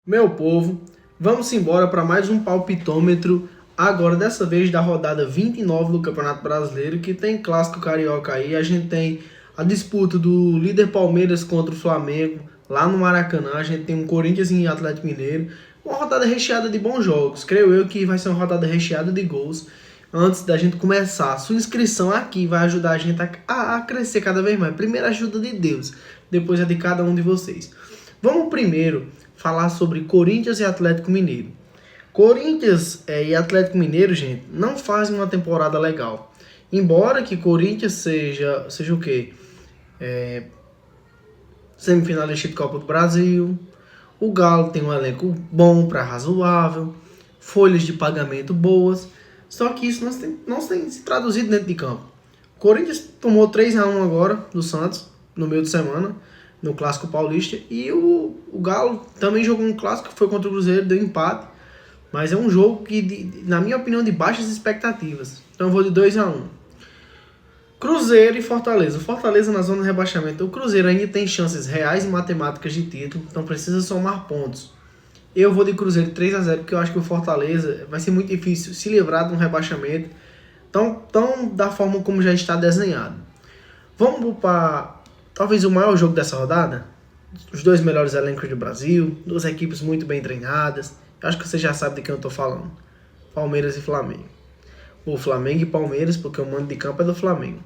Meu povo, vamos embora para mais um palpitômetro, agora dessa vez da rodada 29 do Campeonato Brasileiro, que tem clássico carioca aí. A gente tem a disputa do líder Palmeiras contra o Flamengo, lá no Maracanã. A gente tem um Corinthians e Atlético Mineiro, uma rodada recheada de bons jogos. Creio eu que vai ser uma rodada recheada de gols. Antes da gente começar, sua inscrição aqui vai ajudar a gente a crescer cada vez mais. Primeiro a ajuda de Deus, depois a de cada um de vocês. Vamos primeiro falar sobre Corinthians e Atlético Mineiro. Corinthians e Atlético Mineiro, gente, não fazem uma temporada legal. Embora que Corinthians seja o quê? Semifinalista de Copa do Brasil. O Galo tem um elenco bom para razoável. Folhas de pagamento boas. Só que isso não tem se traduzido dentro de campo. O Corinthians tomou 3-1 agora do Santos, no meio de semana, no Clássico Paulista. E o Galo também jogou um clássico que foi contra o Cruzeiro, deu empate. Mas é um jogo que, na minha opinião, de baixas expectativas. Então eu vou de 2-1. Cruzeiro e Fortaleza. O Fortaleza na zona de rebaixamento. O Cruzeiro ainda tem chances reais e matemáticas de título, então precisa somar pontos. Eu vou de Cruzeiro 3-0, porque eu acho que o Fortaleza vai ser muito difícil se livrar de um rebaixamento tão da forma como já está desenhado. Vamos para talvez o maior jogo dessa rodada? Os dois melhores elencos do Brasil, duas equipes muito bem treinadas. Eu acho que você já sabe de quem eu estou falando. Palmeiras e Flamengo. Ou Flamengo e Palmeiras, porque o mando de campo é do Flamengo.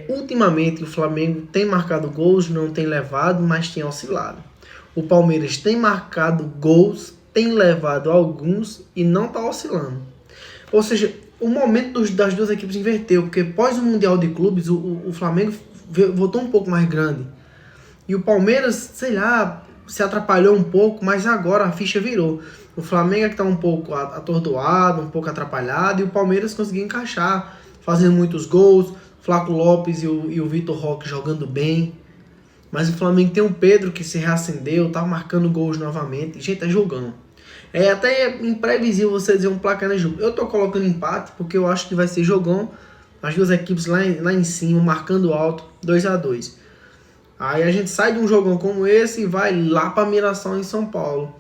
Ultimamente o Flamengo tem marcado gols, não tem levado, mas tem oscilado. O Palmeiras tem marcado gols, tem levado alguns e não está oscilando. Ou seja, o momento das duas equipes inverteu, porque pós o Mundial de Clubes, o Flamengo voltou um pouco mais grande. E o Palmeiras, sei lá, se atrapalhou um pouco, mas agora a ficha virou. O Flamengo é que está um pouco atordoado, um pouco atrapalhado, e o Palmeiras conseguiu encaixar, fazendo muitos gols, Flaco Lopes e o Vitor Roque jogando bem. Mas o Flamengo tem um Pedro que se reacendeu, tá marcando gols novamente. Gente, é jogão. É até imprevisível você dizer um placar no jogo. Eu tô colocando empate porque eu acho que vai ser jogão. As duas equipes lá em cima, marcando alto, 2-2. Aí a gente sai de um jogão como esse e vai lá para Mirassol em São Paulo.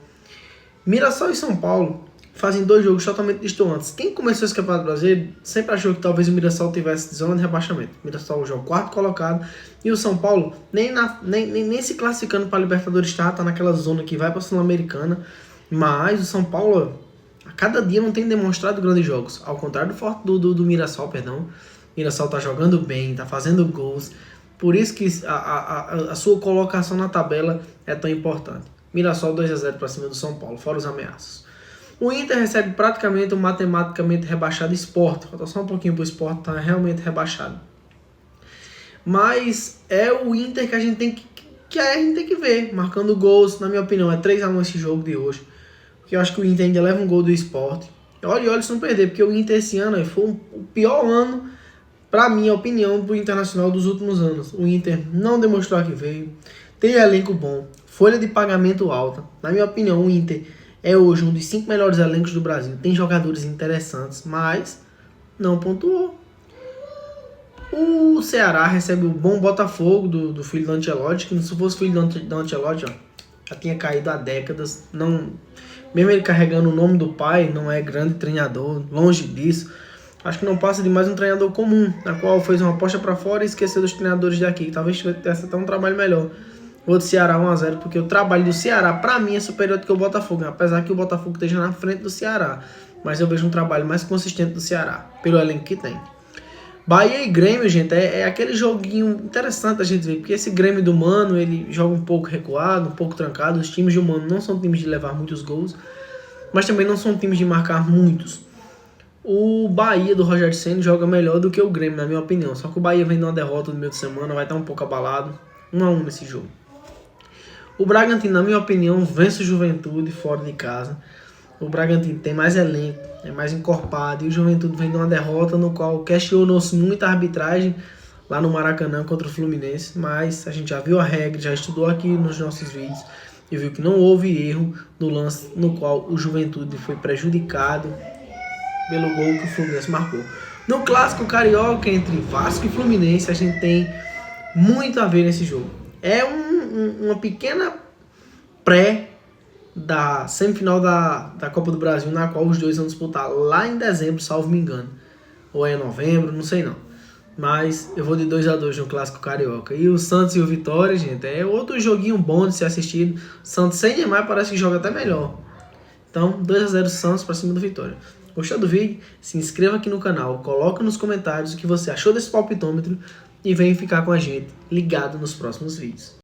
Mirassol e São Paulo fazem dois jogos totalmente distantes. Quem começou esse Campeonato Brasileiro sempre achou que talvez o Mirassol tivesse zona de rebaixamento. O Mirassol já é o quarto colocado e o São Paulo nem se classificando para a Libertadores tá naquela zona que vai para a Sul-Americana. Mas o São Paulo, a cada dia não tem demonstrado grandes jogos. Ao contrário do Mirassol, perdão. O Mirassol tá jogando bem, tá fazendo gols. Por isso que a sua colocação na tabela é tão importante. Mirassol 2-0 para cima do São Paulo, fora os ameaços. O Inter recebe praticamente o matematicamente rebaixado Sport. Falta só um pouquinho para o Sport estar realmente rebaixado. Mas é o Inter que a gente tem que ver, marcando gols. Na minha opinião, é 3-1 esse jogo de hoje. Porque eu acho que o Inter ainda leva um gol do Sport. Olha se não perder, porque o Inter esse ano foi o pior ano, para minha opinião, pro Internacional dos últimos anos. O Inter não demonstrou que veio. Tem elenco bom, folha de pagamento alta. Na minha opinião, o Inter é hoje um dos 5 melhores elencos do Brasil. Tem jogadores interessantes, mas não pontuou. O Ceará recebe o bom Botafogo do filho do Ancelotti, que se fosse filho do Ancelotti, já tinha caído há décadas. Não, mesmo ele carregando o nome do pai, não é grande treinador, longe disso. Acho que não passa de mais um treinador comum, na qual fez uma aposta para fora e esqueceu dos treinadores daqui. Talvez tivesse até um trabalho melhor. Vou do Ceará 1-0, porque o trabalho do Ceará, para mim, é superior do que o Botafogo. Apesar que o Botafogo esteja na frente do Ceará. Mas eu vejo um trabalho mais consistente do Ceará, pelo elenco que tem. Bahia e Grêmio, gente, é aquele joguinho interessante da gente ver. Porque esse Grêmio do Mano, ele joga um pouco recuado, um pouco trancado. Os times do Mano não são times de levar muitos gols, mas também não são times de marcar muitos. O Bahia do Rogério Ceni joga melhor do que o Grêmio, na minha opinião. Só que o Bahia vem de uma derrota no meio de semana, vai estar um pouco abalado. 1-1 nesse jogo. O Bragantino, na minha opinião, vence o Juventude fora de casa. O Bragantino tem mais elenco, é mais encorpado. E o Juventude vem de uma derrota no qual questionou-se muito a arbitragem lá no Maracanã contra o Fluminense. Mas a gente já viu a regra, já estudou aqui nos nossos vídeos e viu que não houve erro no lance no qual o Juventude foi prejudicado pelo gol que o Fluminense marcou. No clássico carioca entre Vasco e Fluminense, a gente tem muito a ver nesse jogo. É uma pequena pré da semifinal da Copa do Brasil, na qual os dois vão disputar lá em dezembro, salvo me engano. Ou é em novembro, não sei não. Mas eu vou de 2-2 no Clássico Carioca. E o Santos e o Vitória, gente, é outro joguinho bom de ser assistido. Santos sem Neymar parece que joga até melhor. Então, 2-0 Santos para cima do Vitória. Gostou do vídeo? Se inscreva aqui no canal, coloca nos comentários o que você achou desse palpitômetro e vem ficar com a gente ligado nos próximos vídeos.